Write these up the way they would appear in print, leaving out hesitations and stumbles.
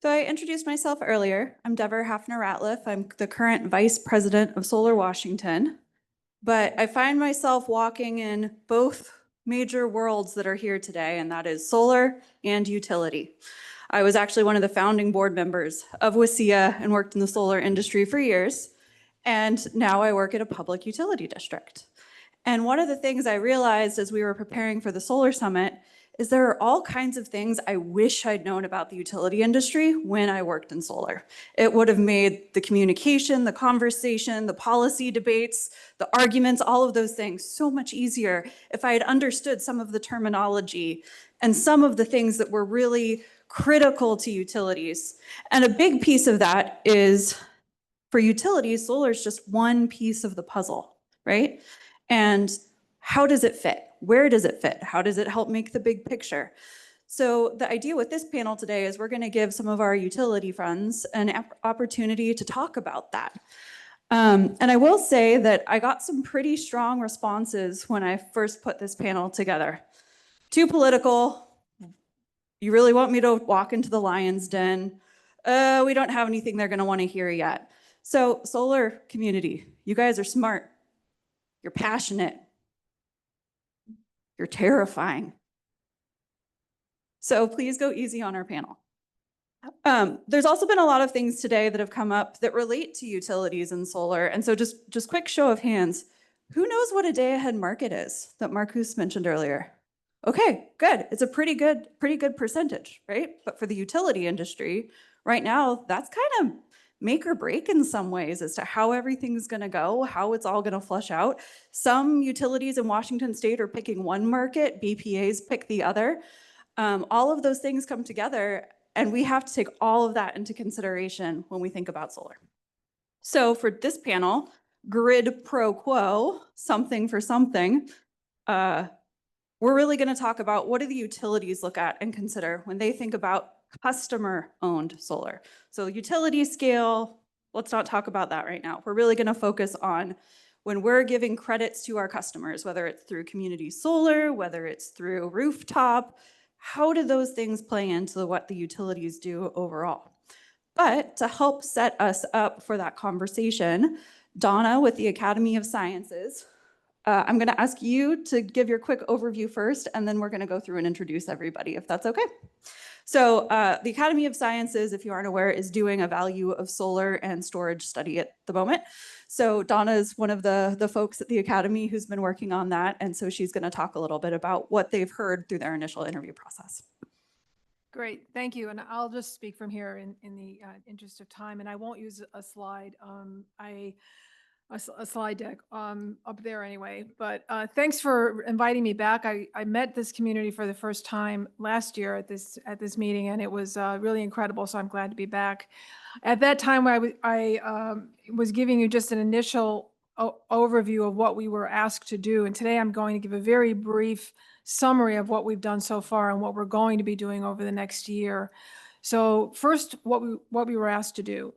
So I introduced myself earlier. I'm Deborah Haffner-Ratliffe. I'm the current Vice President of Solar Washington. But I find myself walking in both major worlds that are here today, and that is solar and utility. I was actually one of the founding board members of WSIA and worked in the solar industry for years. And now I work at a public utility district. And one of the things I realized as we were preparing for the Solar Summit is there are all kinds of things I wish I'd known about the utility industry when I worked in solar. It would have made the communication, the conversation, the policy debates, the arguments, all of those things so much easier if I had understood some of the terminology and some of the things that were really critical to utilities. And a big piece of that is for utilities, solar is just one piece of the puzzle, right? And how does it fit? Where does it fit? How does it help make the big picture? So the idea with this panel today is we're going to give some of our utility friends an opportunity to talk about that. And I will say that I got some pretty strong responses when I first put this panel together. Too political. You really want me to walk into the lion's den? We don't have anything they're going to want to hear yet. So solar community, you guys are smart. You're passionate. You're terrifying. So please go easy on our panel. There's also been a lot of things today that have come up that relate to utilities and solar. And so just quick show of hands. Who knows what a day ahead market is that Marcus mentioned earlier? Okay, good. It's a pretty good percentage, right? But for the utility industry, right now, that's kind of make or break in some ways as to how everything's going to go, how it's all going to flush out. Some utilities in Washington state are picking one market, BPAs pick the other. All of those things come together, and we have to take all of that into consideration when we think about solar. So for this panel, grid pro quo, something for something, we're really going to talk about what do the utilities look at and consider when they think about customer-owned solar. So utility scale, let's not talk about that right now. We're really going to focus on when we're giving credits to our customers, whether it's through community solar, whether it's through rooftop, how do those things play into what the utilities do overall? But to help set us up for that conversation, Donna with the Academy of Sciences, I'm going to ask you to give your quick overview first, and then we're going to go through and introduce everybody, if that's okay. So the Academy of Sciences, if you aren't aware, is doing a value of solar and storage study at the moment. So Donna is one of the folks at the Academy who's been working on that, and so she's going to talk a little bit about what they've heard through their initial interview process. Great, thank you. And I'll just speak from here in the interest of time, and I won't use a slide. A slide deck up there anyway, but thanks for inviting me back. I met this community for the first time last year at this meeting, and it was really incredible, so I'm glad to be back. At that time, I was giving you just an initial overview of what we were asked to do, and today I'm going to give a very brief summary of what we've done so far and what we're going to be doing over the next year. So first, what we were asked to do.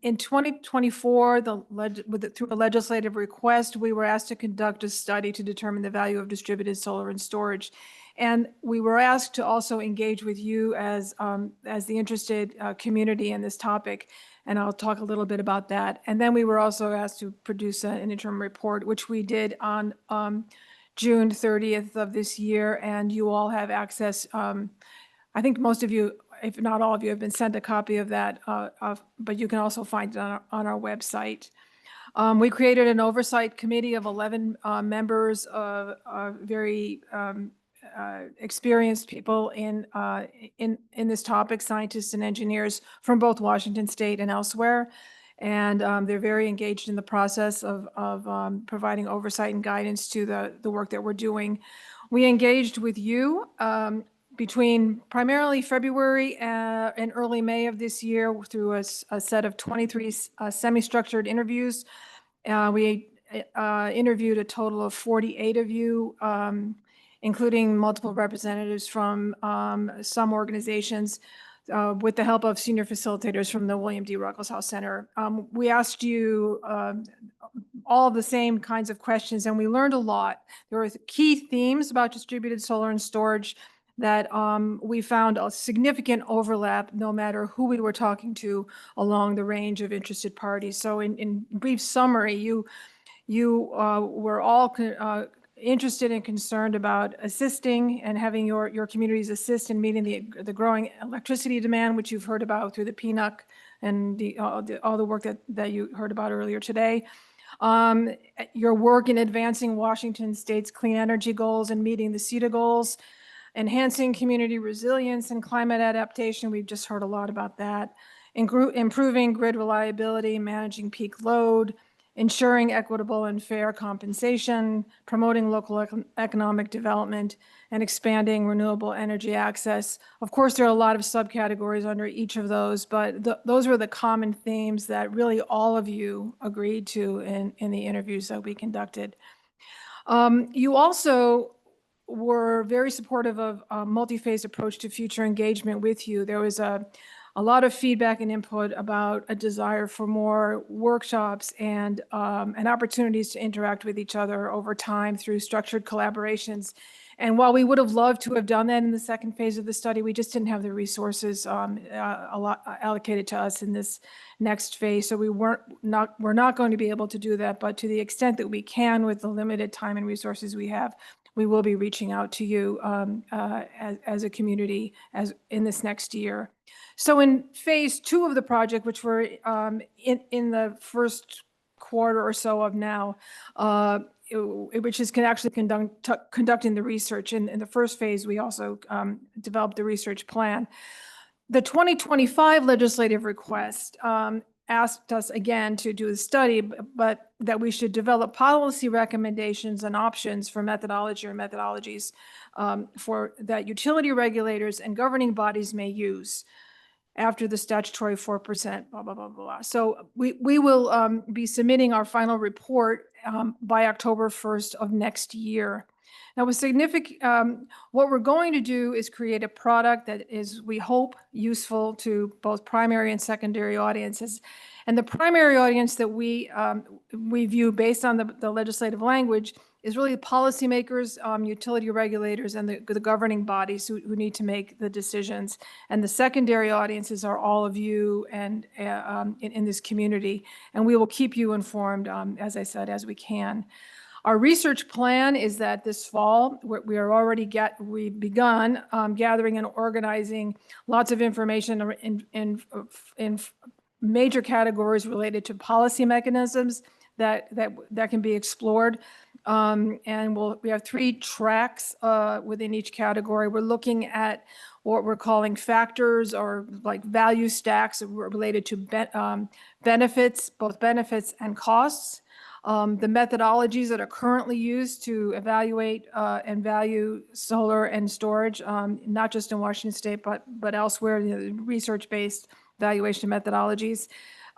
In 2024, through a legislative request, we were asked to conduct a study to determine the value of distributed solar and storage. And we were asked to also engage with you as the interested community in this topic. And I'll talk a little bit about that. And then we were also asked to produce an interim report, which we did on June 30th of this year. And you all have access. I think most of you, if not all of you, have been sent a copy of that, but you can also find it on our website. We created an oversight committee of 11 members of very experienced people in this topic, scientists and engineers from both Washington State and elsewhere. And they're very engaged in the process of providing oversight and guidance to the work that we're doing. We engaged with you between primarily February and early May of this year through a set of 23 semi-structured interviews. We interviewed a total of 48 of you, including multiple representatives from some organizations with the help of senior facilitators from the William D. Ruckelshaus Center. We asked you all of the same kinds of questions, and we learned a lot. There were key themes about distributed solar and storage that we found a significant overlap no matter who we were talking to along the range of interested parties. So in brief summary, you were all interested and concerned about assisting and having your communities assist in meeting the growing electricity demand, which you've heard about through the PNUC and all the work that you heard about earlier today. Your work in advancing Washington State's clean energy goals and meeting the CETA goals, enhancing community resilience and climate adaptation. We've just heard a lot about that. Improving grid reliability, managing peak load, ensuring equitable and fair compensation, promoting local economic development, and expanding renewable energy access. Of course, there are a lot of subcategories under each of those, but those were the common themes that really all of you agreed to in the interviews that we conducted. You also were very supportive of a multi-phase approach to future engagement with you. There was a lot of feedback and input about a desire for more workshops and opportunities to interact with each other over time through structured collaborations. And while we would have loved to have done that in the second phase of the study, we just didn't have the resources allocated to us in this next phase. So we're not going to be able to do that, but to the extent that we can with the limited time and resources we have, we will be reaching out to you as a community in this next year. So in phase 2 of the project, which we're in the first quarter or so of now, which is actually conducting the research. In the first phase, we also developed the research plan. The 2025 legislative request asked us again to do a study, but that we should develop policy recommendations and options for methodology or methodologies for that utility regulators and governing bodies may use after the statutory 4%, blah, blah, blah, blah. So we will be submitting our final report by October 1st of next year. Now, with significant, what we're going to do is create a product that is, we hope, useful to both primary and secondary audiences. And the primary audience that we view based on the legislative language is really policymakers, utility regulators, and the governing bodies who need to make the decisions. And the secondary audiences are all of you and in this community. And we will keep you informed, as I said, as we can. Our research plan is that this fall, we've begun gathering and organizing lots of information in major categories related to policy mechanisms that can be explored. And we have 3 tracks within each category. We're looking at what we're calling factors or like value stacks related to benefits, both benefits and costs. The methodologies that are currently used to evaluate and value solar and storage, not just in Washington State, but elsewhere, research-based valuation methodologies.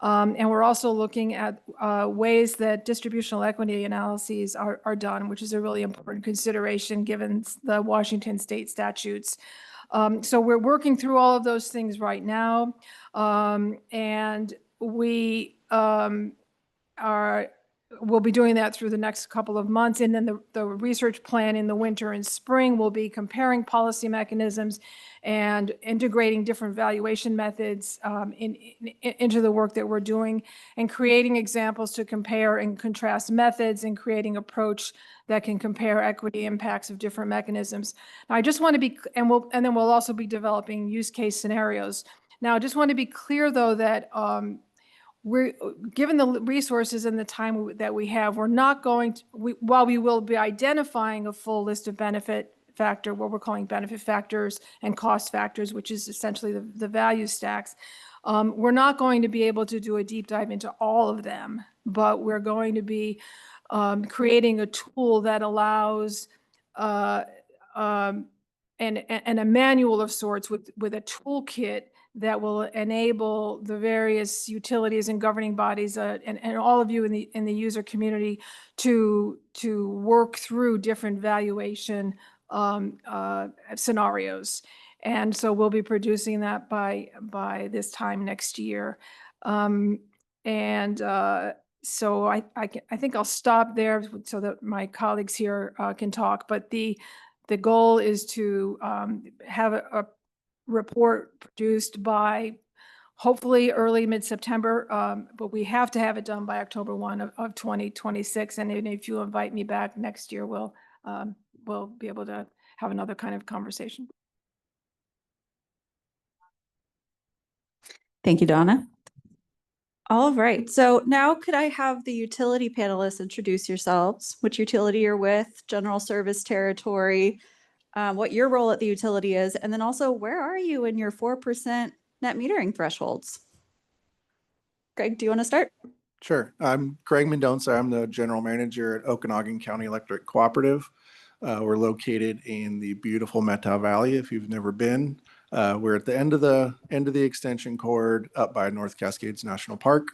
And we're also looking at ways that distributional equity analyses are done, which is a really important consideration given the Washington State statutes. So we're working through all of those things right now. And we'll be doing that through the next couple of months. And then the research plan in the winter and spring will be comparing policy mechanisms and integrating different valuation methods into the work that we're doing and creating examples to compare and contrast methods and creating approach that can compare equity impacts of different mechanisms. Now, I just want to be, and then we'll also be developing use case scenarios. Now, I just want to be clear, though, that we're given the resources and the time that we have, we're not going to, while we will be identifying a full list of benefit factor, what we're calling benefit factors and cost factors, which is essentially the value stacks, we're not going to be able to do a deep dive into all of them, but we're going to be creating a tool that allows and a manual of sorts with a toolkit that will enable the various utilities and governing bodies and all of you in the user community to work through different valuation scenarios. And so we'll be producing that by this time next year. So I think I'll stop there so that my colleagues here can talk. But the The goal is to have a report produced by hopefully early mid-September, but we have to have it done by October 1 of 2026. And if you invite me back next year, we'll be able to have another kind of conversation. Thank you, Donna. All right, so now could I have the utility panelists introduce yourselves, which utility you're with, general service territory, what your role at the utility is, and then also where are you in your 4% net metering thresholds? Greg, do you want to start? Sure. I'm Greg Mendonca. I'm the general manager at Okanogan County Electric Cooperative. We're located in the beautiful Methow Valley. If you've never been, we're at the end of the extension cord up by North Cascades National Park.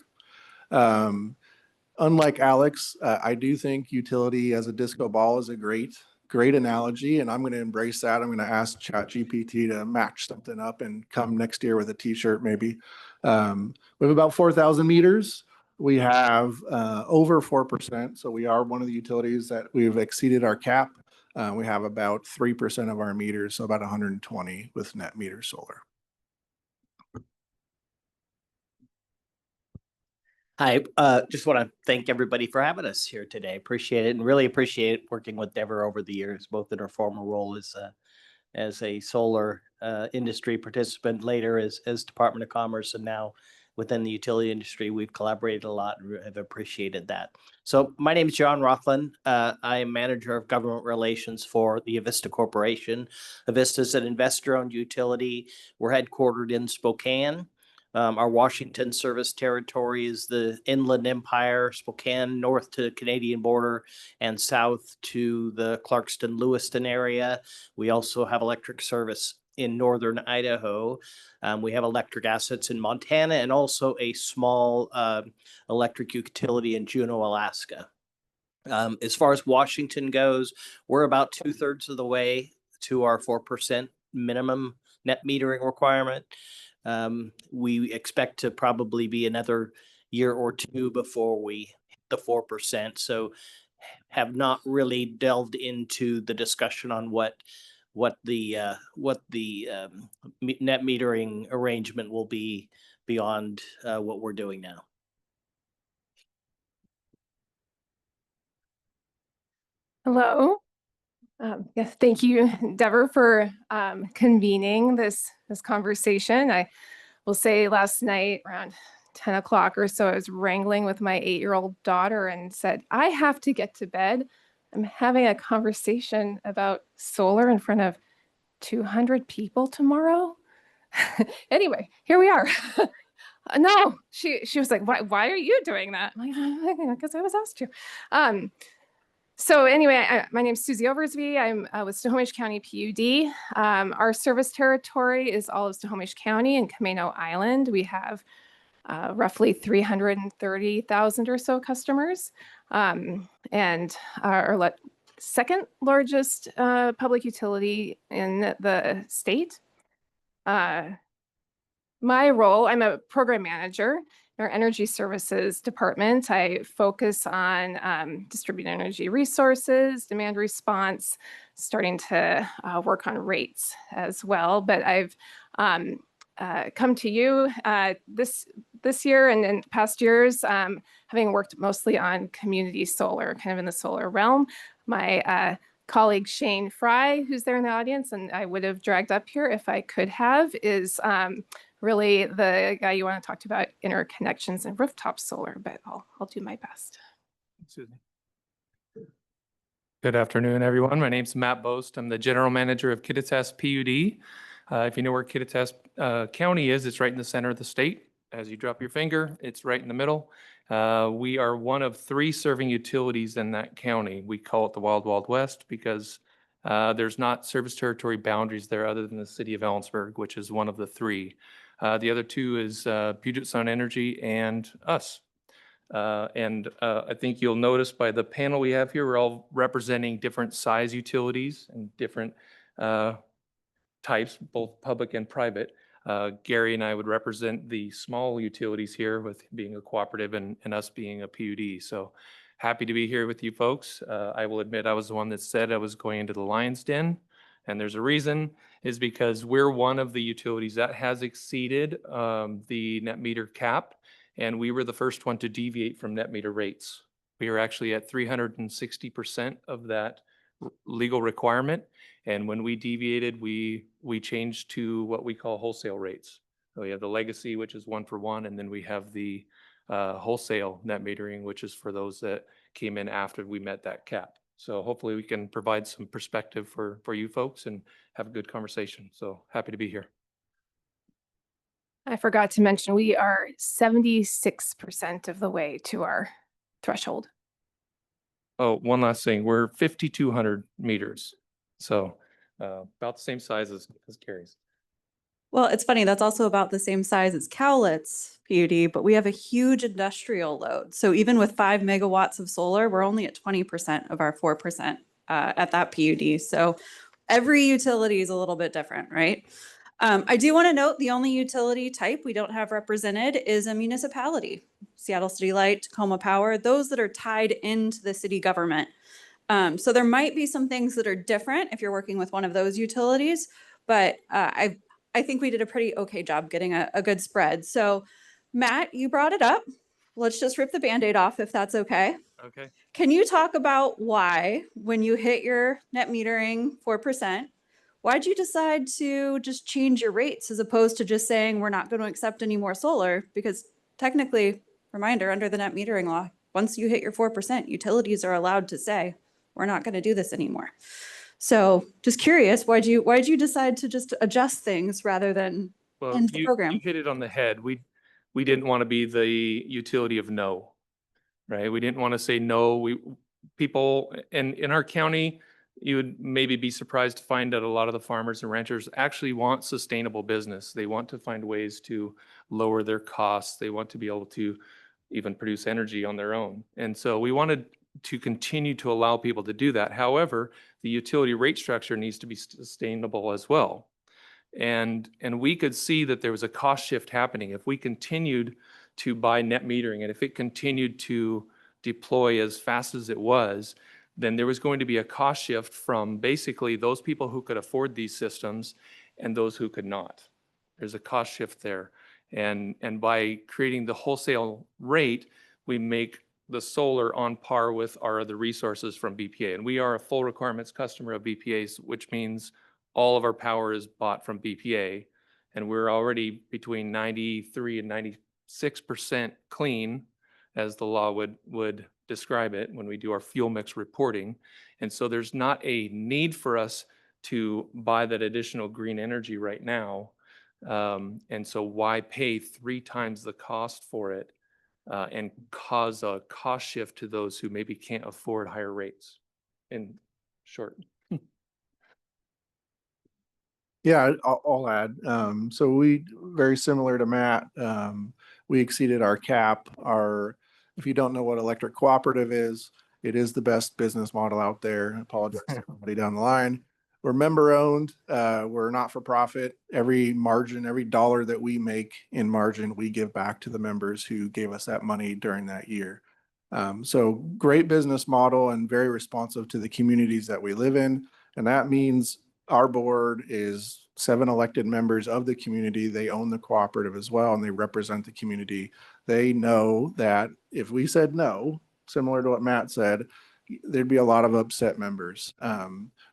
Unlike Alex, I do think utility as a disco ball is a great analogy, and I'm going to embrace that. I'm going to ask ChatGPT to match something up and come next year with a t-shirt maybe. We have about 4,000 meters. We have over 4%, so we are one of the utilities that we've exceeded our cap. We have about 3% of our meters, so about 120 with net meter solar. Hi, just want to thank everybody for having us here today. Appreciate it, and really appreciate working with Deborah over the years, both in her former role as a solar industry participant, later as Department of Commerce, and now within the utility industry. We've collaborated a lot and have appreciated that. So my name is John Rothlin. I am manager of government relations for the Avista Corporation. Avista is an investor-owned utility. We're headquartered in Spokane. Our Washington service territory is the Inland Empire, Spokane, north to the Canadian border and south to the Clarkston-Lewiston area. We also have electric service in northern Idaho. We have electric assets in Montana and also a small electric utility in Juneau, Alaska. As far as Washington goes, we're about 2/3 of the way to our 4% minimum net metering requirement. We expect to probably be another year or two before we hit the 4%. So have not really delved into the discussion on what the net metering arrangement will be beyond what we're doing now. Hello. Yes, thank you, Deborah, for convening this conversation. I will say last night around 10 o'clock or so, I was wrangling with my 8-year-old daughter and said, I have to get to bed. I'm having a conversation about solar in front of 200 people tomorrow. Anyway, here we are. No, she was like, why are you doing that? I'm like, because I was asked to. So anyway, my name is Suzy Oversvee. I'm with Snohomish County PUD. Our service territory is all of Snohomish County and Camino Island. We have roughly 330,000 or so customers, and our second largest public utility in the state. My role, I'm a program manager in our energy services department. I focus on distributed energy resources, demand response, starting to work on rates as well. But I've come to you this year and in past years, having worked mostly on community solar, kind of in the solar realm. My colleague Shane Fry, who's there in the audience, and I would have dragged up here if I could have, is really the guy you want to talk to about interconnections and rooftop solar, but I'll do my best. Suzy. Good afternoon, everyone. My name's Matt Boast. I'm the general manager of Kittitas PUD. If you know where Kittitas County is, it's right in the center of the state. As you drop your finger, it's right in the middle. We are one of 3 serving utilities in that county. We call it the Wild Wild West because there's not service territory boundaries there other than the city of Ellensburg, which is one of the 3. The other 2 is Puget Sound Energy and us. I think you'll notice by the panel we have here, we're all representing different size utilities and different types, both public and private. Gary and I would represent the small utilities here with being a cooperative and us being a PUD. So happy to be here with you folks. I will admit I was the one that said I was going into the lion's den. And there's a reason, is because we're one of the utilities that has exceeded the net meter cap. And we were the first one to deviate from net meter rates. We are actually at 360% of that legal requirement. And when we deviated, we changed to what we call wholesale rates. So we have the legacy, which is 1-for-1, and then we have the wholesale net metering, which is for those that came in after we met that cap. So hopefully we can provide some perspective for you folks and have a good conversation. So happy to be here. I forgot to mention, we are 76% of the way to our threshold. Oh, one last thing. We're 5,200 meters. So about the same size as Gary's. Well, it's funny, that's also about the same size as Cowlitz PUD, but we have a huge industrial load. So even with 5 megawatts of solar, we're only at 20% of our 4% at that PUD. So every utility is a little bit different, right? I do want to note the only utility type we don't have represented is a municipality. Seattle City Light, Tacoma Power, those that are tied into the city government. So there might be some things that are different if you're working with one of those utilities, but I think we did a pretty okay job getting a good spread. So Matt, you brought it up. Let's just rip the Band-Aid off if that's okay. Okay. Can you talk about why, when you hit your net metering 4%, why'd you decide to just change your rates as opposed to just saying we're not going to accept any more solar? Because technically, reminder, under the net metering law, once you hit your 4%, utilities are allowed to say, we're not going to do this anymore. So just curious, why'd you decide to just adjust things rather than Well, end the you program? hit it on the head. We didn't want to be the utility of no, right? We didn't want to say no. People in our county, you would maybe be surprised to find that a lot of the farmers and ranchers actually want sustainable business. They want to find ways to lower their costs. They want to be able to even produce energy on their own. And so we wanted to continue to allow people to do that. However, the utility rate structure needs to be sustainable as well. And we could see that there was a cost shift happening. If we continued to buy net metering and if it continued to deploy as fast as it was, then there was going to be a cost shift from basically those people who could afford these systems and those who could not. There's a cost shift there. And by creating the wholesale rate, we make the solar on par with our other resources from BPA. And we are a full requirements customer of BPA's, which means all of our power is bought from BPA. And we're already between 93 and 96% clean, as the law would describe it when we do our fuel mix reporting. And so there's not a need for us to buy that additional green energy right now. And so why pay 3 times the cost for it and cause a cost shift to those who maybe can't afford higher rates? In short. Yeah, I'll add. So we, very similar to Matt, we exceeded our cap. If you don't know what electric cooperative is, it is the best business model out there. I apologize to everybody down the line. We're member owned. We're not for profit. Every margin, every dollar that we make in margin, we give back to the members who gave us that money during that year. So great business model and very responsive to the communities that we live in. And that means our board is 7 elected members of the community. They own the cooperative as well, and they represent the community. They know that if we said no, similar to what Matt said, there'd be a lot of upset members.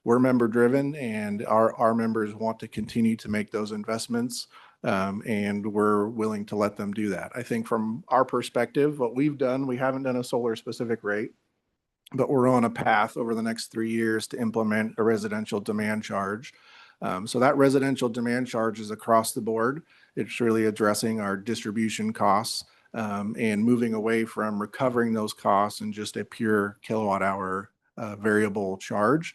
We're member driven, and our members want to continue to make those investments, and we're willing to let them do that. I think from our perspective, what we've done, we haven't done a solar specific rate, but we're on a path over the next 3 years to implement a residential demand charge. So that residential demand charge is across the board. It's really addressing our distribution costs and moving away from recovering those costs and just a pure kilowatt hour variable charge.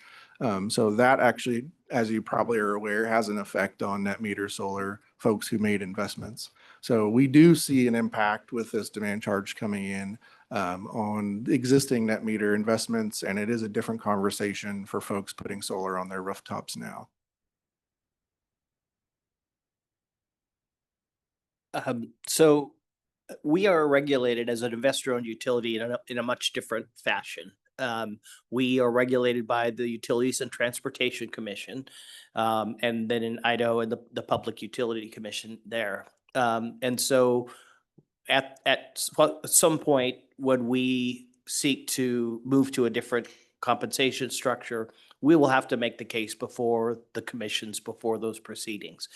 So that actually, as you probably are aware, has an effect on net meter solar folks who made investments. So we do see an impact with this demand charge coming in on existing net meter investments, and it is a different conversation for folks putting solar on their rooftops now. So We are regulated as an investor-owned utility in a much different fashion. We are regulated by the Utilities and Transportation Commission, and then in Idaho and the Public Utility Commission there. And so at some point, when we seek to move to a different compensation structure, we will have to make the case before the commissions, before those proceedings.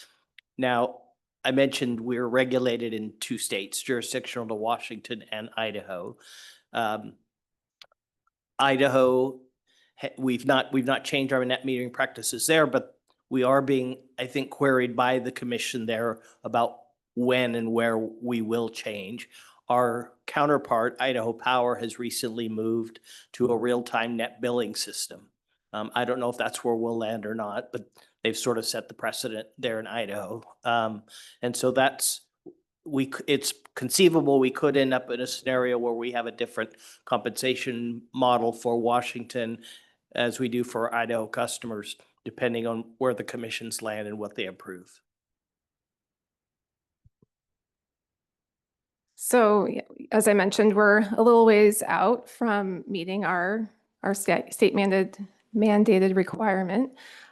Now, I mentioned we're regulated in 2 states, jurisdictional to Washington and Idaho. Idaho, we've not changed our net metering practices there, but we are being, I think, queried by the commission there about when and where we will change. Our counterpart, Idaho Power, has recently moved to a real-time net billing system. I don't know if that's where we'll land or not, but they've sort of set the precedent there in Idaho. And so it's conceivable we could end up in a scenario where we have a different compensation model for Washington as we do for Idaho customers, depending on where the commissions land and what they approve. So as I mentioned, we're a little ways out from meeting our state mandated requirement.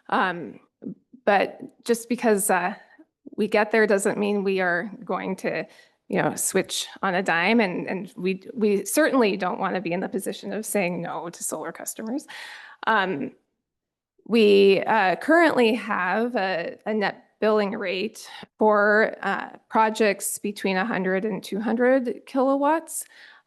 But just because we get there doesn't mean we are going to, switch on a dime. And we certainly don't want to be in the position of saying no to solar customers. We currently have a net billing rate for projects between 100 and 200 kilowatts.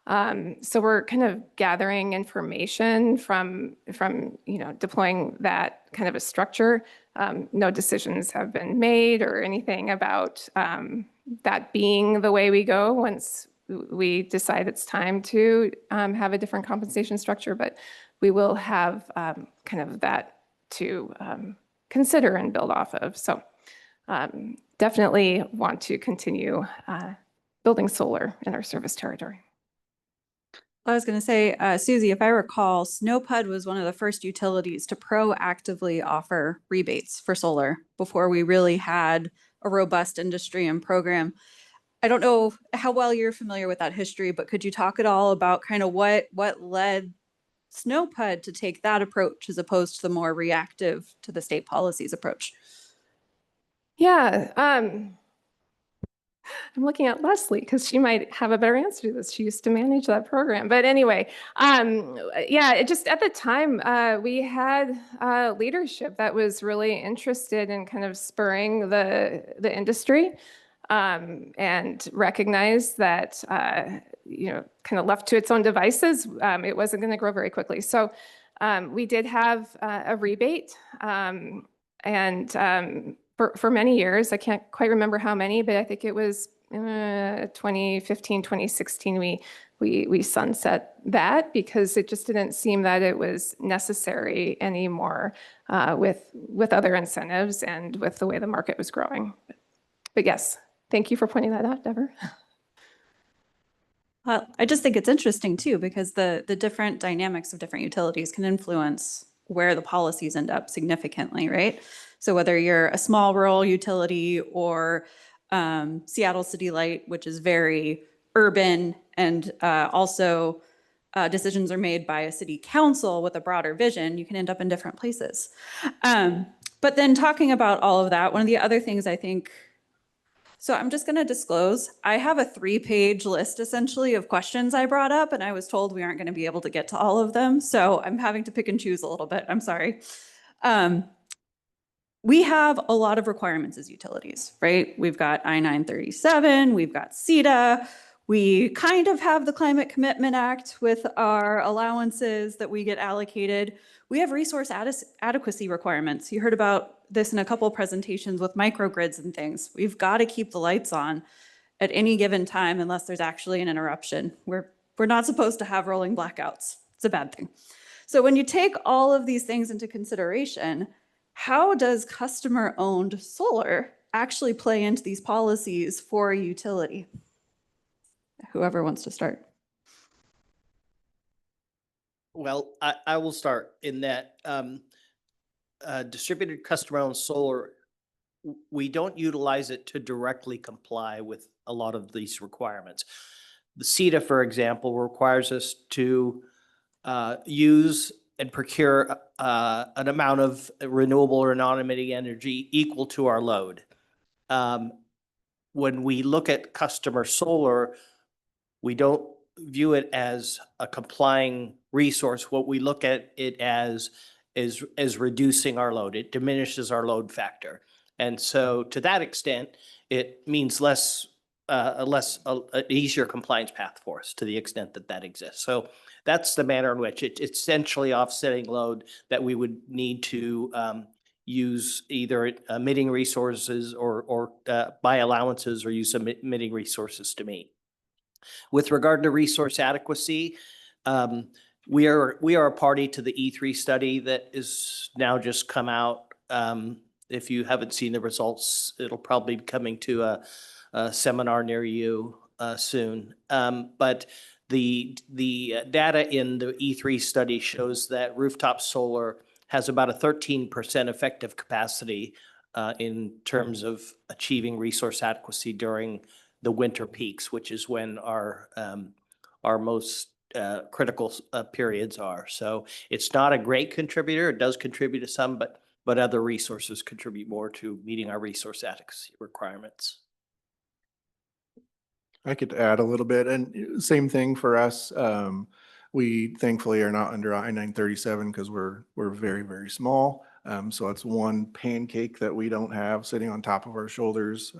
So we're kind of gathering information from deploying that kind of a structure. No decisions have been made or anything about that being the way we go once we decide it's time to have a different compensation structure, but we will have kind of that to consider and build off of. So definitely want to continue building solar in our service territory. I was going to say, Suzy, if I recall, SnoPUD was one of the first utilities to proactively offer rebates for solar before we really had a robust industry and program. I don't know how well you're familiar with that history, but could you talk at all about kind of what led SnoPUD to take that approach as opposed to the more reactive to the state policies approach? Yeah, I'm looking at Leslie because she might have a better answer to this. She used to manage that program. But anyway, yeah, it just at the time we had leadership that was really interested in kind of spurring the industry and recognized that kind of left to its own devices, it wasn't going to grow very quickly. So we did have a rebate and for many years, I can't quite remember how many, but I think it was 2015, 2016, we sunset that because it just didn't seem that it was necessary anymore with other incentives and with the way the market was growing. But yes, thank you for pointing that out, Deborah. Well, I just think it's interesting too, because the different dynamics of different utilities can influence where the policies end up significantly, right? So whether you're a small rural utility or Seattle City Light, which is very urban, and also decisions are made by a city council with a broader vision, you can end up in different places. But then talking about all of that, one of the other things I think, so I'm just going to disclose, I have a 3-page list essentially of questions I brought up, and I was told we aren't going to be able to get to all of them. So I'm having to pick and choose a little bit. I'm sorry. We have a lot of requirements as utilities, right? We've got I-937, we've got CETA, we kind of have the Climate Commitment Act with our allowances that we get allocated. We have resource adequacy requirements. You heard about this in a couple of presentations with microgrids and things. We've got to keep the lights on at any given time unless there's actually an interruption. We're not supposed to have rolling blackouts. It's a bad thing. So when you take all of these things into consideration, how does customer-owned solar actually play into these policies for a utility? Whoever wants to start. Well, I will start in that distributed customer-owned solar, we don't utilize it to directly comply with a lot of these requirements. The CETA, for example, requires us to use and procure an amount of renewable or non-emitting energy equal to our load. When we look at customer solar, we don't view it as a complying resource. What we look at it as is reducing our load. It diminishes our load factor. And so to that extent, it means an easier compliance path for us to the extent that that exists. So that's the manner in which it's essentially offsetting load that we would need to use either emitting resources or buy allowances or use emitting resources to meet. With regard to resource adequacy, we are a party to the E3 study that is now just come out. If you haven't seen the results, it'll probably be coming to a seminar near you soon. But the data in the E3 study shows that rooftop solar has about a 13% effective capacity in terms of achieving resource adequacy during the winter peaks, which is when our most critical periods are. So it's not a great contributor. It does contribute to some, but other resources contribute more to meeting our resource adequacy requirements. I could add a little bit, and same thing for us. We thankfully are not under I-937 because we're very, very small. So it's one pancake that we don't have sitting on top of our shoulders.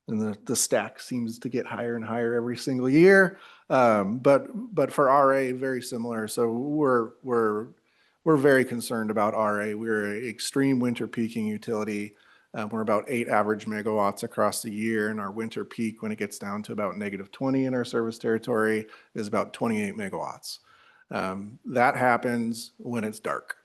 And the stack seems to get higher and higher every single year. But for RA, very similar. So we're very concerned about RA. We're an extreme winter peaking utility. We're about 8 average megawatts across the year, and our winter peak, when it gets down to about -20 in our service territory, is about 28 megawatts. That happens when it's dark.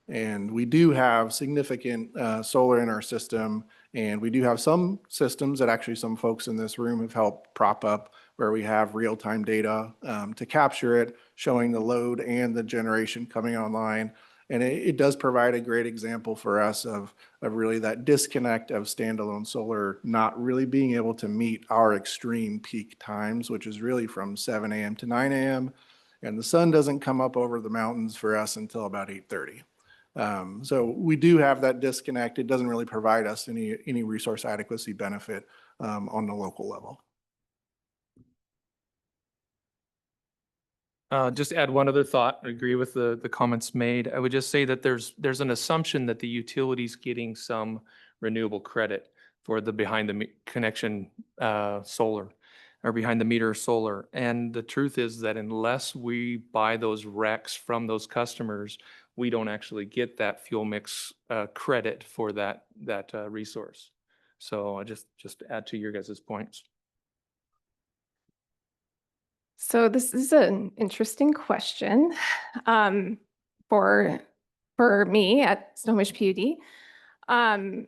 And we do have significant solar in our system, and we do have some systems that actually some folks in this room have helped prop up where we have real-time data to capture it, showing the load and the generation coming online. And it does provide a great example for us of really that disconnect of standalone solar not really being able to meet our extreme peak times, which is really from 7 a.m. to 9 a.m. And the sun doesn't come up over the mountains for us until about 8:30. So we do have that disconnect. It doesn't really provide us any resource adequacy benefit on the local level. Just add one other thought. I agree with the comments made. I would just say that there's an assumption that the utility's getting some renewable credit for the behind the connection solar or behind the meter solar. And the truth is that unless we buy those RECs from those customers, we don't actually get that fuel mix credit for that resource. So I just add to your guys' points. So this is an interesting question for me at SnoPUD. And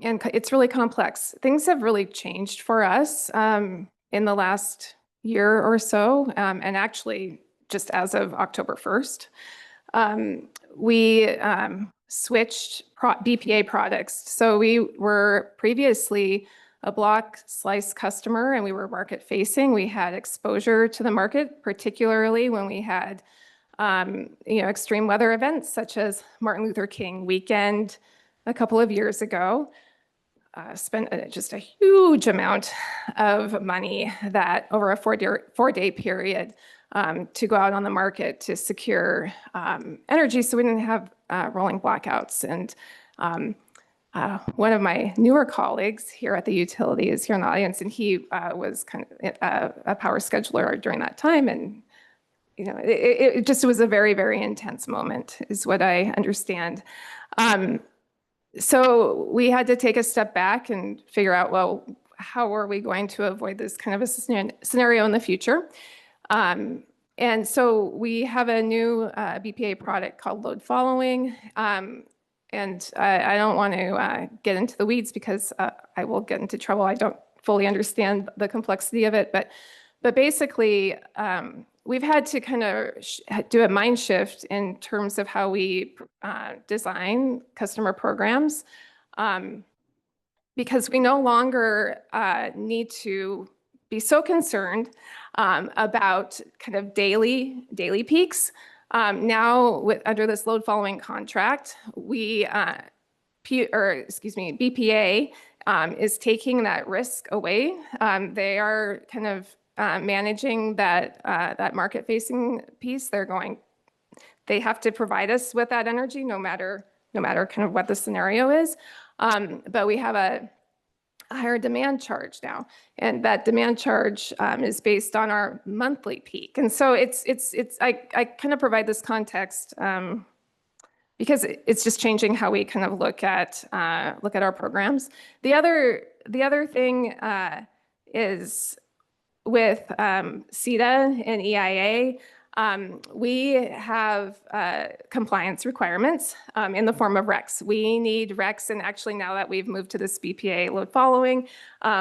it's really complex. Things have really changed for us in the last year or so. And actually, just as of October 1st, we switched BPA products. So we were previously a block slice customer and we were market facing. We had exposure to the market, particularly when we had extreme weather events such as Martin Luther King weekend a couple of years ago. Spent just a huge amount of money that over a four-day period to go out on the market to secure energy so we didn't have rolling blackouts. And one of my newer colleagues here at the utility is here in the audience, and he was kind of a power scheduler during that time. And it just was a very, very intense moment is what I understand. So we had to take a step back and figure out, well, how are we going to avoid this kind of a scenario in the future? And so we have a new BPA product called load following. And I don't want to get into the weeds because I will get into trouble. I don't fully understand the complexity of it, but basically we've had to kind of do a mind shift in terms of how we design customer programs. because we no longer need to be so concerned about kind of daily peaks. Now, under this load following contract, BPA is taking that risk away. They are kind of managing that market facing piece. They have to provide us with that energy no matter kind of what the scenario is. But we have a higher demand charge now, and that demand charge is based on our monthly peak. And so I kind of provide this context because it's just changing how we kind of look at our programs. The other thing is with CETA and EIA. We have compliance requirements in the form of RECs. We need RECs, and actually now that we've moved to this BPA load following,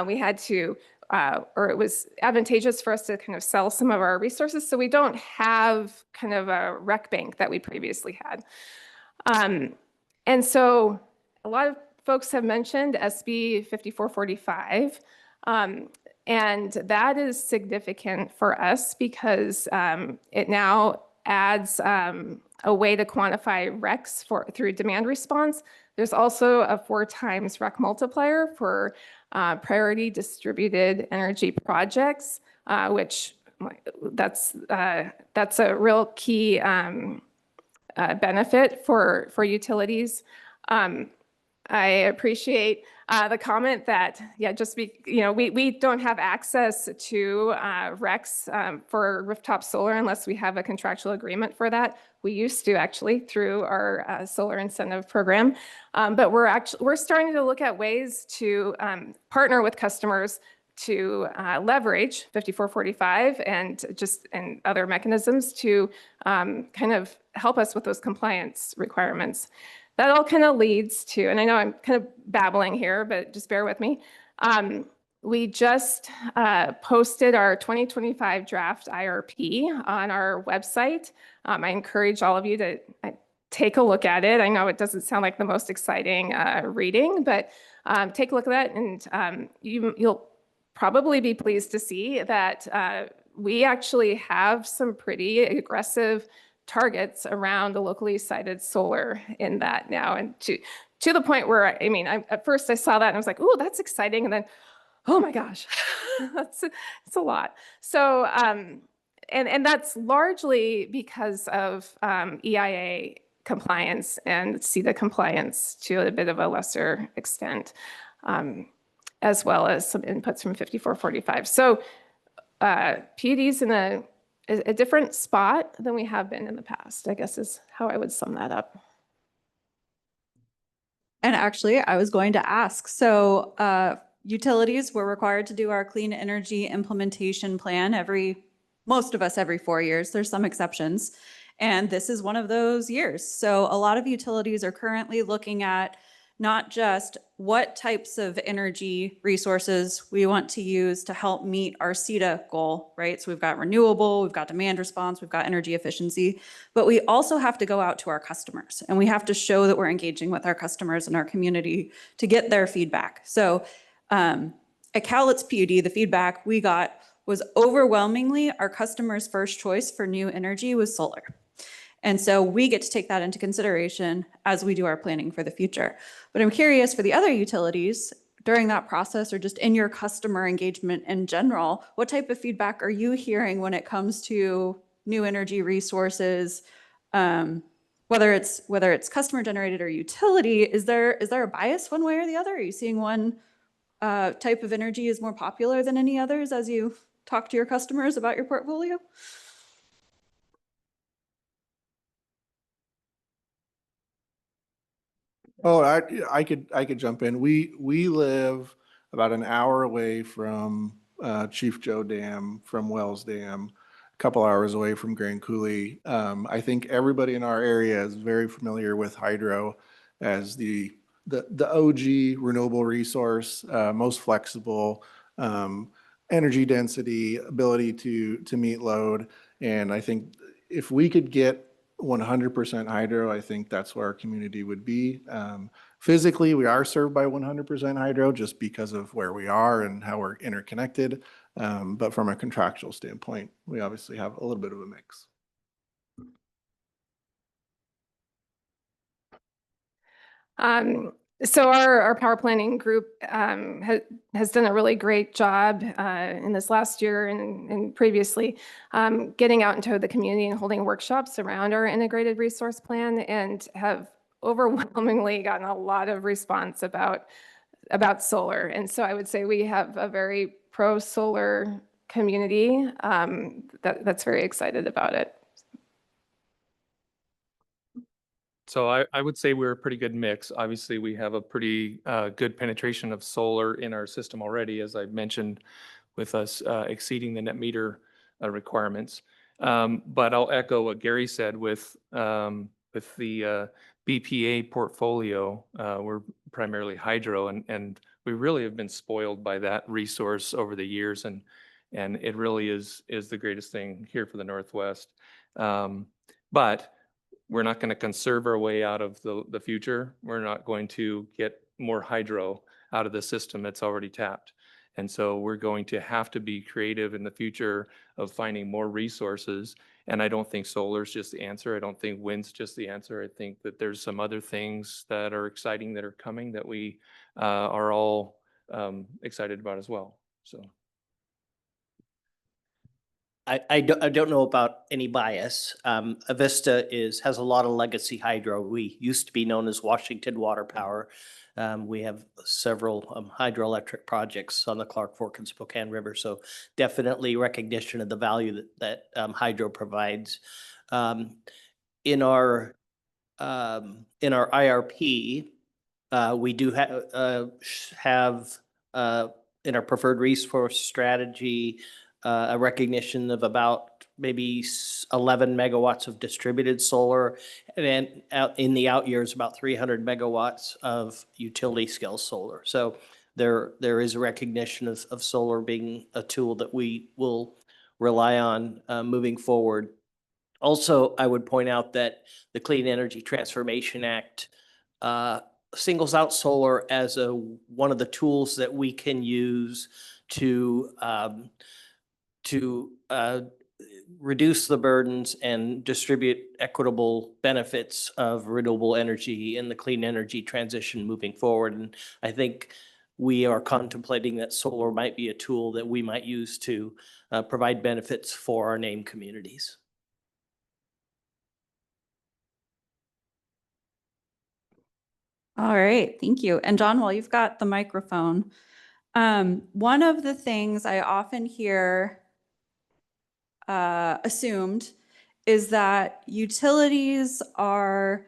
we had to, or it was advantageous for us to kind of sell some of our resources, so we don't have kind of a REC bank that we previously had. And so a lot of folks have mentioned SB 5445. And that is significant for us because it now adds a way to quantify RECs through demand response. There's also a 4 times REC multiplier for priority distributed energy projects, which that's a real key benefit for utilities. I appreciate the comment that, we don't have access to RECs for rooftop solar unless we have a contractual agreement for that. We used to actually through our solar incentive program, but we're starting to look at ways to partner with customers to leverage 5445 and other mechanisms to kind of help us with those compliance requirements. That all kind of leads to, and I know I'm kind of babbling here, but just bear with me. We just posted our 2025 draft IRP on our website. I encourage all of you to take a look at it. I know it doesn't sound like the most exciting reading, but take a look at that, and you'll probably be pleased to see that we actually have some pretty aggressive targets around the locally sited solar in that now, and to the point where at first I saw that and I was like, oh, that's exciting, and then, oh my gosh, it's a lot. So and that's largely because of EIA compliance and CETA compliance to a bit of a lesser extent, as well as some inputs from 5445. So PUD's in a different spot than we have been in the past, I guess is how I would sum that up. And actually, I was going to ask, so utilities were required to do our clean energy implementation plan most of us every 4 years. There's some exceptions. And this is one of those years. So a lot of utilities are currently looking at not just what types of energy resources we want to use to help meet our CETA goal, right? So we've got renewable, we've got demand response, we've got energy efficiency, but we also have to go out to our customers, and we have to show that we're engaging with our customers and our community to get their feedback. So at Cowlitz PUD, the feedback we got was overwhelmingly our customers' first choice for new energy was solar. And so we get to take that into consideration as we do our planning for the future. But I'm curious for the other utilities during that process, or just in your customer engagement in general, what type of feedback are you hearing when it comes to new energy resources, whether it's customer generated or utility? Is there a bias one way or the other? Are you seeing one type of energy is more popular than any others as you talk to your customers about your portfolio? Oh, I could jump in. We live about an hour away from Chief Joe Dam, from Wells Dam, a couple hours away from Grand Coulee. I think everybody in our area is very familiar with hydro as the OG renewable resource, most flexible, energy density, ability to meet load. And I think if we could get 100% hydro, I think that's where our community would be. Physically, we are served by 100% hydro just because of where we are and how we're interconnected. But from a contractual standpoint, we obviously have a little bit of a mix. So our power planning group has done a really great job in this last year and previously getting out into the community and holding workshops around our integrated resource plan, and have overwhelmingly gotten a lot of response about solar. And so I would say we have a very pro-solar community that's very excited about it. So I would say we're a pretty good mix. Obviously, we have a pretty good penetration of solar in our system already, as I mentioned, with us exceeding the net meter requirements. But I'll echo what Gary said with the BPA portfolio. We're primarily hydro, and we really have been spoiled by that resource over the years, and it really is the greatest thing here for the Northwest. But we're not going to conserve our way out of the future. We're not going to get more hydro out of the system that's already tapped. And so we're going to have to be creative in the future of finding more resources. And I don't think solar is just the answer. I don't think wind's just the answer. I think that there's some other things that are exciting that are coming that we are all excited about as well. So. I don't know about any bias. Avista has a lot of legacy hydro. We used to be known as Washington Water Power. We have several hydroelectric projects on the Clark Fork and Spokane River. So definitely recognition of the value that hydro provides. In our IRP, we do have in our preferred resource strategy a recognition of about maybe 11 megawatts of distributed solar, and then in the out years, about 300 megawatts of utility scale solar. So there is a recognition of solar being a tool that we will rely on moving forward. Also, I would point out that the Clean Energy Transformation Act singles out solar as one of the tools that we can use to reduce the burdens and distribute equitable benefits of renewable energy in the clean energy transition moving forward. And I think we are contemplating that solar might be a tool that we might use to provide benefits for our named communities. All right, thank you. And John, while you've got the microphone, one of the things I often hear assumed is that utilities are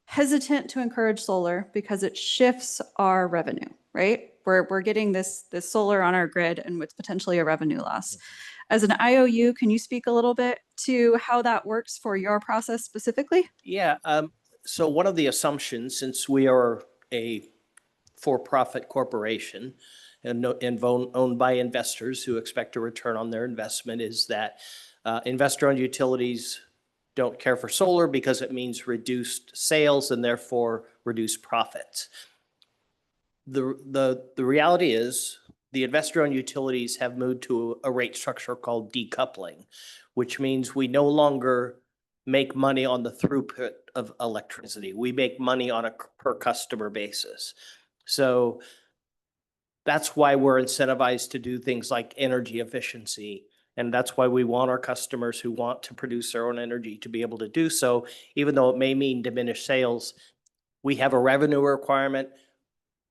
hesitant to encourage solar because it shifts our revenue, right? We're getting this solar on our grid, and it's potentially a revenue loss. As an IOU, can you speak a little bit to how that works for your process specifically? Yeah. So one of the assumptions, since we are a for-profit corporation and owned by investors who expect a return on their investment, is that investor-owned utilities don't care for solar because it means reduced sales and therefore reduced profits. The reality is the investor-owned utilities have moved to a rate structure called decoupling, which means we no longer make money on the throughput of electricity. We make money on a per customer basis. So that's why we're incentivized to do things like energy efficiency. And that's why we want our customers who want to produce their own energy to be able to do so, even though it may mean diminished sales. We have a revenue requirement.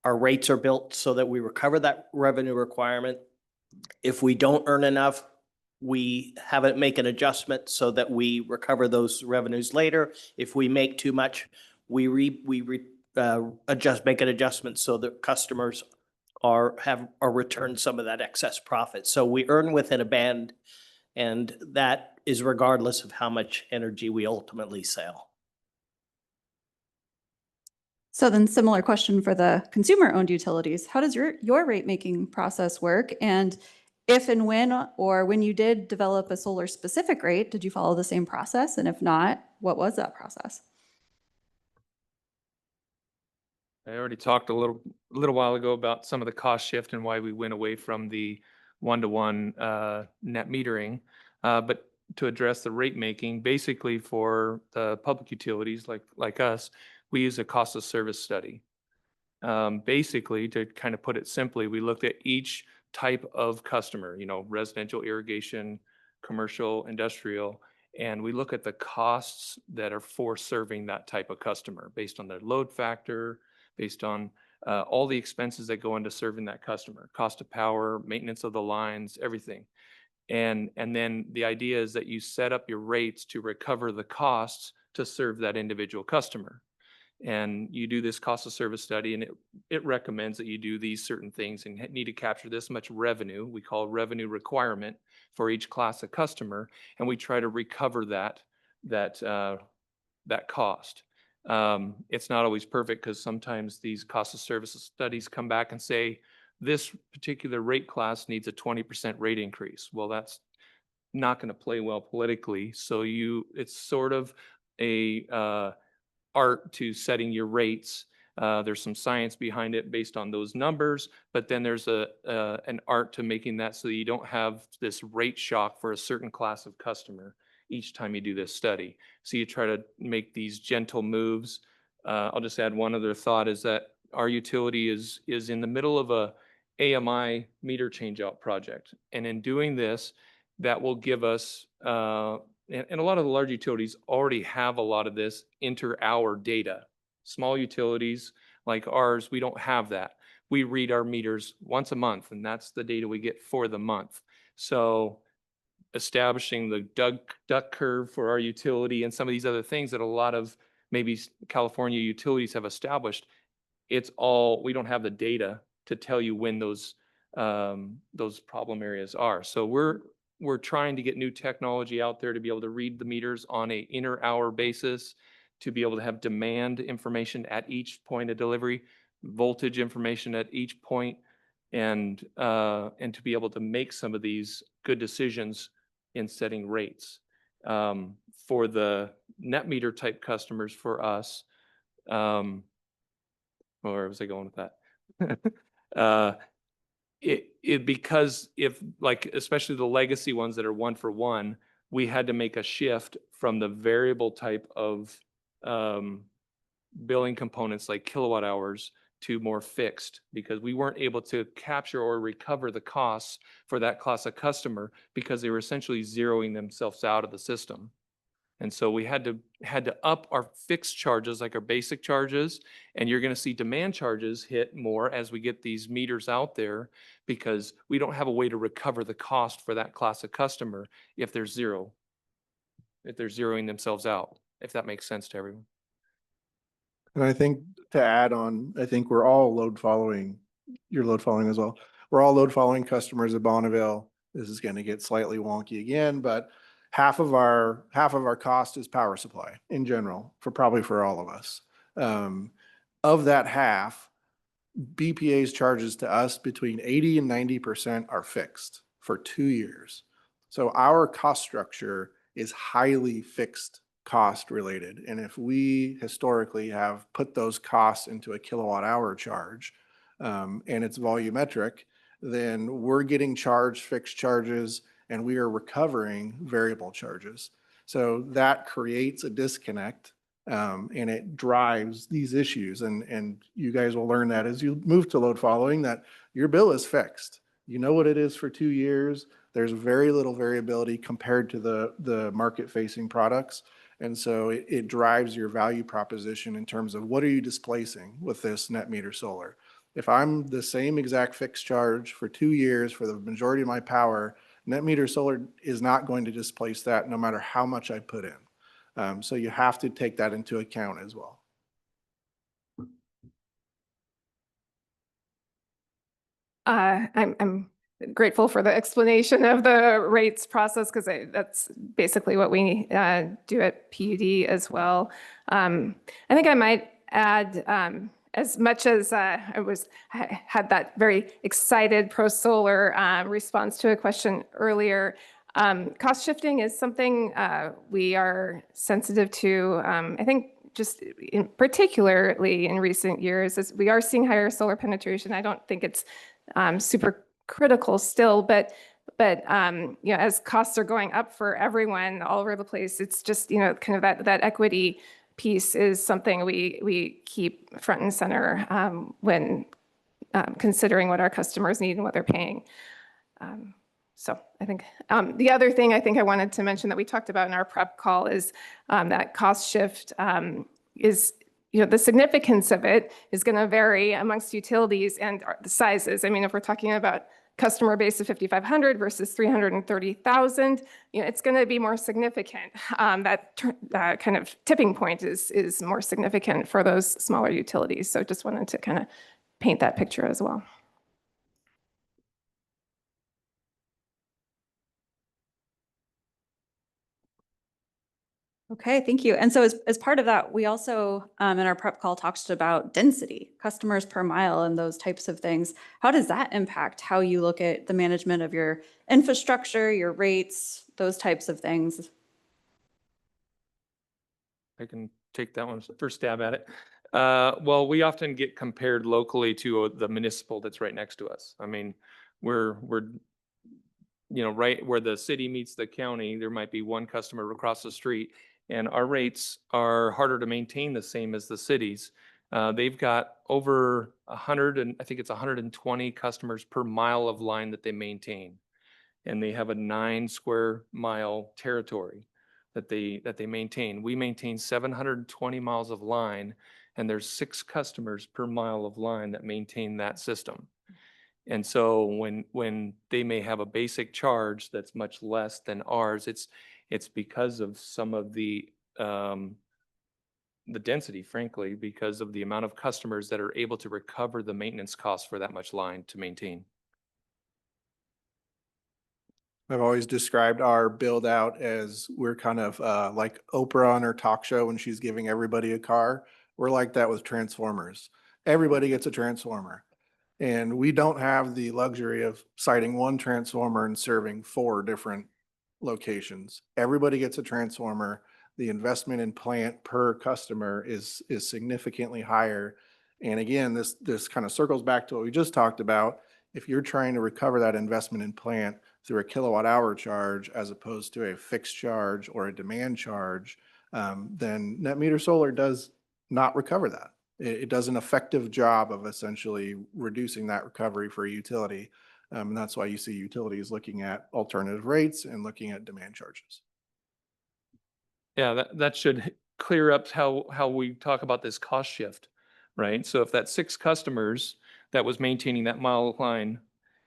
Our rates are built so that we recover that revenue requirement. If we don't earn enough, we have it make an adjustment so that we recover those revenues later. If we make too much, we make an adjustment so that customers are returned some of that excess profit. So we earn within a band, and that is regardless of how much energy we ultimately sell. So then similar question for the consumer-owned utilities. How does your rate-making process work? And if and when you did develop a solar-specific rate, did you follow the same process? And if not, what was that process? So I already talked a little while ago about some of the cost shift and why we went away from the one-to-one net metering. But to address the rate making, basically for the public utilities like us, we use a cost of service study. Basically, to kind of put it simply, we looked at each type of customer, residential, irrigation, commercial, industrial, and we look at the costs that are for serving that type of customer based on their load factor, based on all the expenses that go into serving that customer, cost of power, maintenance of the lines, everything. And then the idea is that you set up your rates to recover the costs to serve that individual customer. And you do this cost of service study, and it recommends that you do these certain things and need to capture this much revenue. We call revenue requirement for each class of customer, and we try to recover that cost. It's not always perfect because sometimes these cost of services studies come back and say this particular rate class needs a 20% rate increase. Well, that's not going to play well politically. So it's sort of a art to setting your rates. There's some science behind it based on those numbers, but then there's an art to making that so that you don't have this rate shock for a certain class of customer each time you do this study. So you try to make these gentle moves. I'll just add one other thought is that our utility is in the middle of a AMI meter changeout project. And in doing this, that will give us, and a lot of the large utilities already have a lot of this inter-hour data. Small utilities like ours, we don't have that. We read our meters once a month, and that's the data we get for the month. So establishing the duck curve for our utility and some of these other things that a lot of maybe California utilities have established, we don't have the data to tell you when those problem areas are. So we're trying to get new technology out there to be able to read the meters on a inter-hour basis, to be able to have demand information at each point of delivery, voltage information at each point, and to be able to make some of these good decisions in setting rates. For the net meter type customers for us, where was I going with that? Because especially the legacy ones that are 1-for-1, we had to make a shift from the variable type of billing components like kilowatt hours to more fixed, because we weren't able to capture or recover the costs for that class of customer because they were essentially zeroing themselves out of the system. And so we had to up our fixed charges, like our basic charges, and you're going to see demand charges hit more as we get these meters out there, because we don't have a way to recover the cost for that class of customer if they're zeroing themselves out, if that makes sense to everyone. And I think to add on, I think we're all you're load following as well. We're all load following customers at Bonneville. This is going to get slightly wonky again, but half of our cost is power supply in general, probably for all of us. Of that half, BPA's charges to us between 80 and 90% are fixed for 2 years. So our cost structure is highly fixed cost related. And if we historically have put those costs into a kilowatt hour charge, and it's volumetric, then we're getting charged fixed charges and we are recovering variable charges. So that creates a disconnect, and it drives these issues. And you guys will learn that as you move to load following, that your bill is fixed. You know what it is for 2 years. There's very little variability compared to the market-facing products. And so it drives your value proposition in terms of what are you displacing with this net meter solar. If I'm the same exact fixed charge for 2 years for the majority of my power, net meter solar is not going to displace that no matter how much I put in. So you have to take that into account as well. I'm grateful for the explanation of the rates process, because that's basically what we do at PUD as well. I think I might add, as much as I had that very excited pro-solar response to a question earlier, cost shifting is something we are sensitive to. I think just particularly in recent years, as we are seeing higher solar penetration. I don't think it's super critical still, but you know, as costs are going up for everyone all over the place, it's just, you know, kind of that equity piece is something we keep front and center when considering what our customers need and what they're paying. So I think the other thing I think I wanted to mention that we talked about in our prep call is that cost shift is, you know, the significance of it is going to vary amongst utilities and the sizes. I mean, if we're talking about customer base of 5,500 versus 330,000, you know, it's going to be more significant. That kind of tipping point is more significant for those smaller utilities. So just wanted to kind of paint that picture as well. Okay, thank you. And so as part of that, we also in our prep call talked about density, customers per mile and those types of things. How does that impact how you look at the management of your infrastructure, your rates, those types of things? I can take that one first stab at it. Well, we often get compared locally to the municipal that's right next to us. I mean, we're you know, right where the city meets the county, there might be one customer across the street, and our rates are harder to maintain the same as the cities. They've got over 100, and I think it's 120 customers per mile of line that they maintain. And they have a 9 square mile territory that they maintain. We maintain 720 miles of line, and there's 6 customers per mile of line that maintain that system. And so when they may have a basic charge that's much less than ours, it's because of some of the density, frankly, because of the amount of customers that are able to recover the maintenance costs for that much line to maintain. I've always described our build out as we're kind of like Oprah on her talk show when she's giving everybody a car. We're like that with transformers. Everybody gets a transformer. And we don't have the luxury of citing one transformer and serving 4 different locations. Everybody gets a transformer. The investment in plant per customer is significantly higher. And again, this kind of circles back to what we just talked about. If you're trying to recover that investment in plant through a kilowatt hour charge as opposed to a fixed charge or a demand charge, then net meter solar does not recover that. It does an effective job of essentially reducing that recovery for a utility. And that's why you see utilities looking at alternative rates and looking at demand charges. Yeah, that should clear up how we talk about this cost shift, right? So if that 6 customers that was maintaining that mile line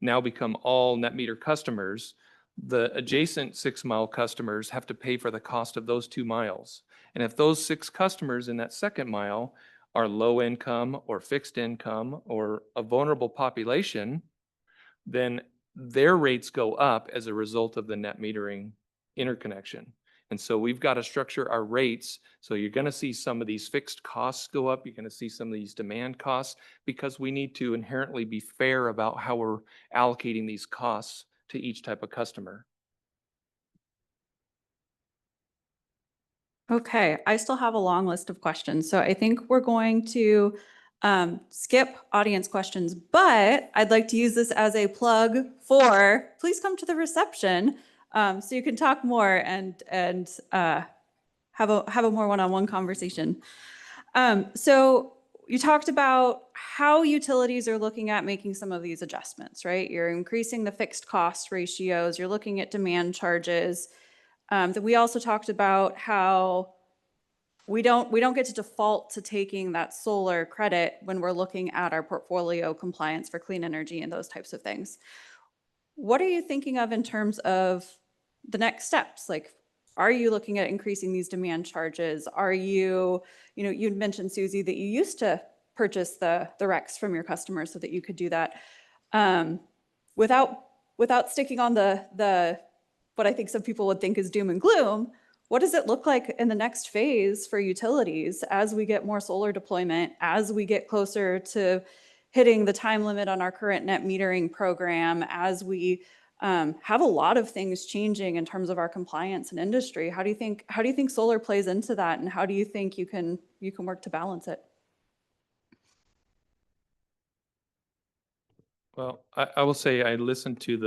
now become all net meter customers, the adjacent 6 mile customers have to pay for the cost of those 2 miles. And if those 6 customers in that second mile are low income or fixed income or a vulnerable population, then their rates go up as a result of the net metering interconnection. And so we've got to structure our rates. So you're going to see some of these fixed costs go up. You're going to see some of these demand costs because we need to inherently be fair about how we're allocating these costs to each type of customer. Okay, I still have a long list of questions, so I think we're going to skip audience questions, but I'd like to use this as a plug for, please come to the reception so you can talk more and have a more one-on-one conversation. So you talked about how utilities are looking at making some of these adjustments, right? You're increasing the fixed cost ratios, you're looking at demand charges. That we also talked about how we don't get to default to taking that solar credit when we're looking at our portfolio compliance for clean energy and those types of things. What are you thinking of in terms of the next steps? Like, are you looking at increasing these demand charges? Are you, you'd mentioned, Suzy, that you used to purchase the RECs from your customers so that you could do that without sticking on the what I think some people would think is doom and gloom. What does it look like in the next phase for utilities as we get more solar deployment, as we get closer to hitting the time limit on our current net metering program, as we have a lot of things changing in terms of our compliance and industry. How do you think solar plays into that, and how do you think you can work to balance it? Well, I will say I listened to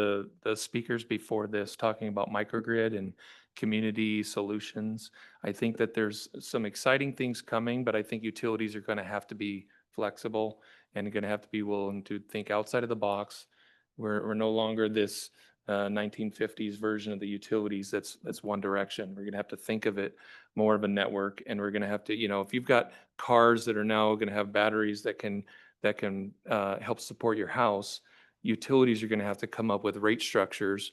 the speakers before this talking about microgrid and community solutions. I think that there's some exciting things coming, but I think utilities are going to have to be flexible and going to have to be willing to think outside of the box. We're no longer this 1950s version of the utilities that's one direction. We're going to have to think of it more of a network, and we're going to have to, if you've got cars that are now going to have batteries that can help support your house, utilities are going to have to come up with rate structures,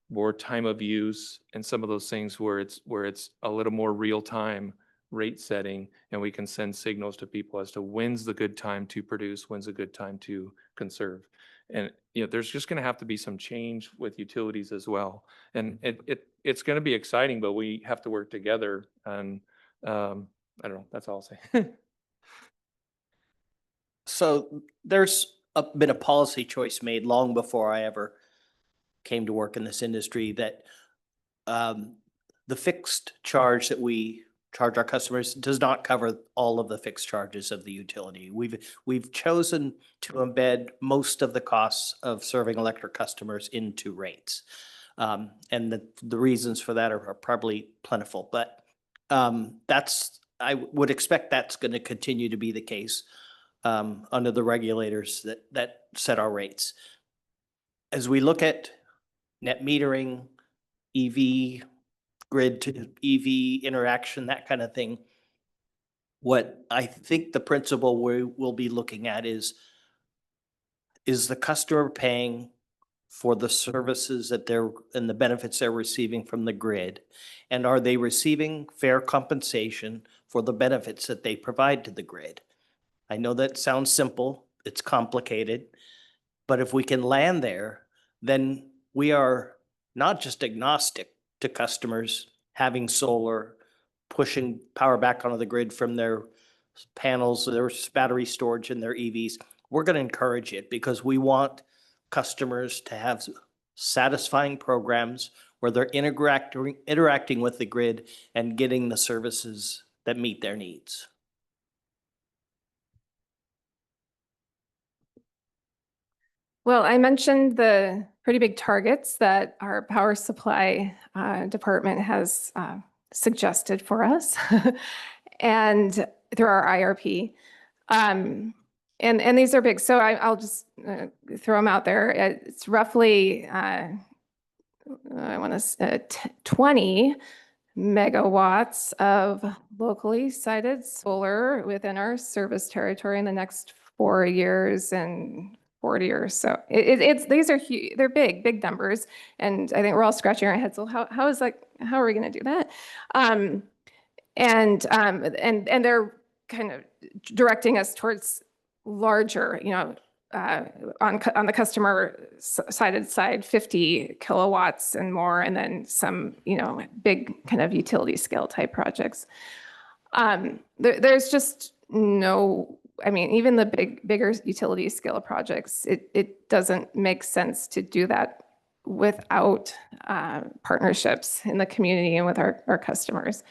more time of use, and some of those things where it's a little more real time rate setting, and we can send signals to people as to when's the good time to produce, when's a good time to conserve. And there's just going to have to be some change with utilities as well. And it's going to be exciting, but we have to work together. And I don't know. That's all I'll say. So there's been a policy choice made long before I ever came to work in this industry that the fixed charge that we charge our customers does not cover all of the fixed charges of the utility. We've chosen to embed most of the costs of serving electric customers into rates. And the reasons for that are probably plentiful, but I would expect that's going to continue to be the case under the regulators that set our rates. As we look at net metering, EV, grid to EV interaction, that kind of thing, what I think the principle we will be looking at is the customer paying for the services that and the benefits they're receiving from the grid? And are they receiving fair compensation for the benefits that they provide to the grid? I know that sounds simple, it's complicated, but if we can land there, then we are not just agnostic to customers having solar, pushing power back onto the grid from their panels, their battery storage, and their EVs. We're going to encourage it because we want customers to have satisfying programs where they're interacting with the grid and getting the services that meet their needs. Well, I mentioned the pretty big targets that our power supply department has suggested for us and through our IRP. And these are big. So I'll just throw them out there. It's roughly, I want to say 20 megawatts of locally sited solar within our service territory in the next 4 years and 40 or so. These are huge, they're big numbers. And I think we're all scratching our heads. So how are we going to do that? And they're kind of directing us towards larger, on the customer sided side, 50 kilowatts and more, and then some, big kind of utility scale type projects. There's just no, even the bigger utility scale projects, it doesn't make sense to do that without partnerships in the community and with our customers.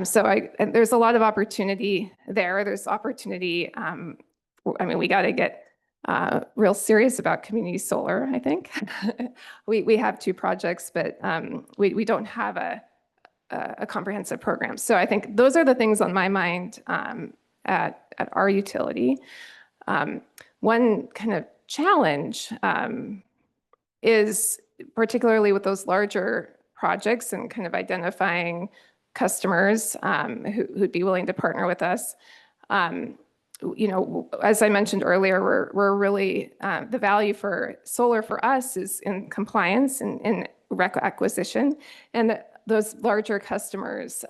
So there's a lot of opportunity there. There's opportunity. We got to get real serious about community solar, I think. we have 2 projects, but we don't have a comprehensive program. So I think those are the things on my mind at our utility. One kind of challenge is particularly with those larger projects and kind of identifying customers who'd be willing to partner with us. As I mentioned earlier, we're really, the value for solar for us is in compliance and in rec acquisition. And those larger customers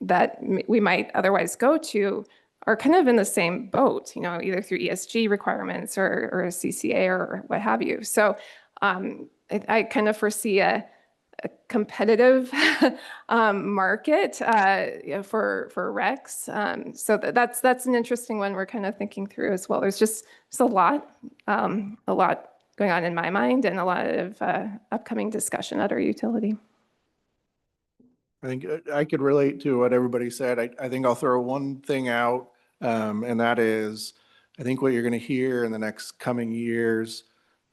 that we might otherwise go to are kind of in the same boat, either through ESG requirements or a CCA or what have you. So I kind of foresee a competitive market for recs. So that's an interesting one we're kind of thinking through as well. There's a lot going on in my mind and a lot of upcoming discussion at our utility. I think I could relate to what everybody said. I think I'll throw one thing out, and that is, I think what you're going to hear in the next coming years,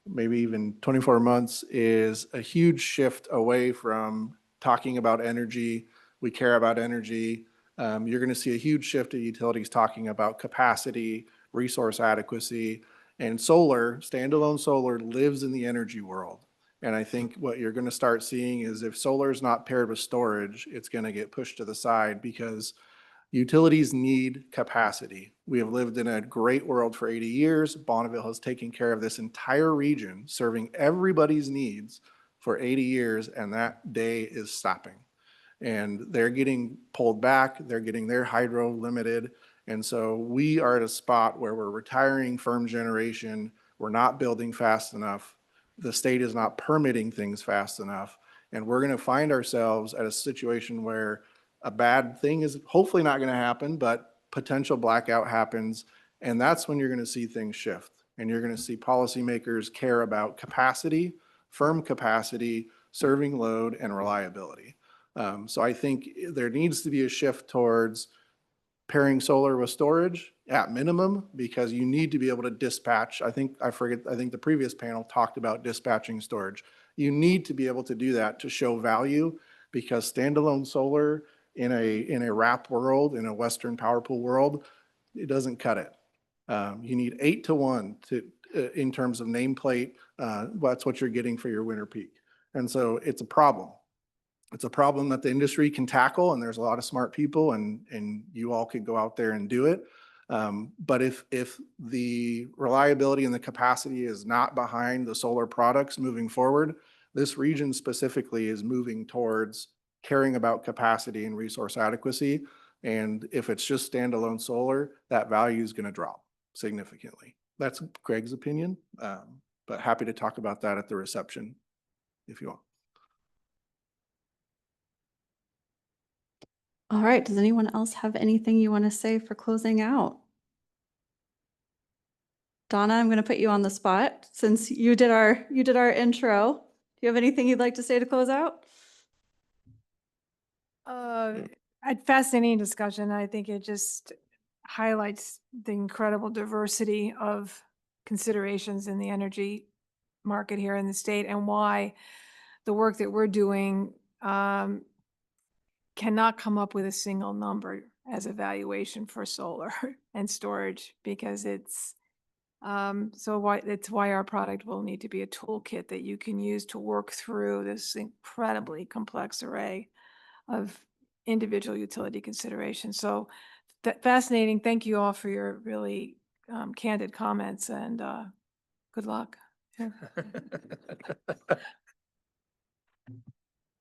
maybe even 24 months, is a huge shift away from talking about energy. We care about energy. You're going to see a huge shift of utilities talking about capacity, resource adequacy, and solar, standalone solar, lives in the energy world. And I think what you're going to start seeing is if solar is not paired with storage, it's going to get pushed to the side because utilities need capacity. We have lived in a great world for 80 years. Bonneville has taken care of this entire region, serving everybody's needs for 80 years, and that day is stopping. And they're getting pulled back. They're getting their hydro limited. And so we are at a spot where we're retiring firm generation. We're not building fast enough. The state is not permitting things fast enough. And we're going to find ourselves at a situation where a bad thing is hopefully not going to happen, but potential blackout happens. And that's when you're going to see things shift. And you're going to see policymakers care about capacity, firm capacity, serving load, and reliability. So I think there needs to be a shift towards pairing solar with storage at minimum, because you need to be able to dispatch. I think the previous panel talked about dispatching storage. You need to be able to do that to show value, because standalone solar in a wrap world, in a Western power pool world, it doesn't cut it. You need 8-to-1 in terms of nameplate. That's what you're getting for your winter peak. And so it's a problem. It's a problem that the industry can tackle, and there's a lot of smart people, and you all could go out there and do it. But if the reliability and the capacity is not behind the solar products moving forward, this region specifically is moving towards caring about capacity and resource adequacy. And if it's just standalone solar, that value is going to drop significantly. That's Greg's opinion, but happy to talk about that at the reception if you want. All right, does anyone else have anything you want to say for closing out? Donna, I'm going to put you on the spot since you did our intro. Do you have anything you'd like to say to close out? A fascinating discussion. I think it just highlights the incredible diversity of considerations in the energy market here in the state, and why the work that we're doing cannot come up with a single number as evaluation for solar and storage, because it's why our product will need to be a toolkit that you can use to work through this incredibly complex array of individual utility considerations. So fascinating. Thank you all for your really candid comments, and good luck.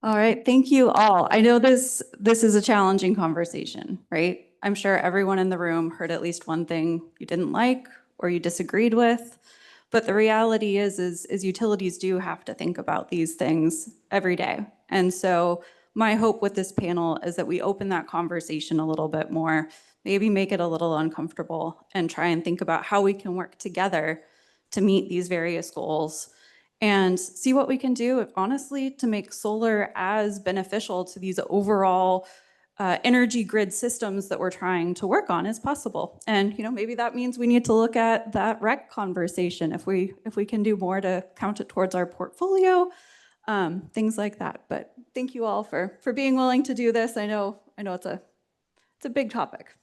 All right, thank you all. I know this is a challenging conversation, right? I'm sure everyone in the room heard at least one thing you didn't like or you disagreed with. But the reality is utilities do have to think about these things every day. And so my hope with this panel is that we open that conversation a little bit more, maybe make it a little uncomfortable, and try and think about how we can work together to meet these various goals and see what we can do, honestly, to make solar as beneficial to these overall energy grid systems that we're trying to work on as possible. And maybe that means we need to look at that REC conversation if we can do more to count it towards our portfolio, things like that. But thank you all for being willing to do this. I know it's a big topic.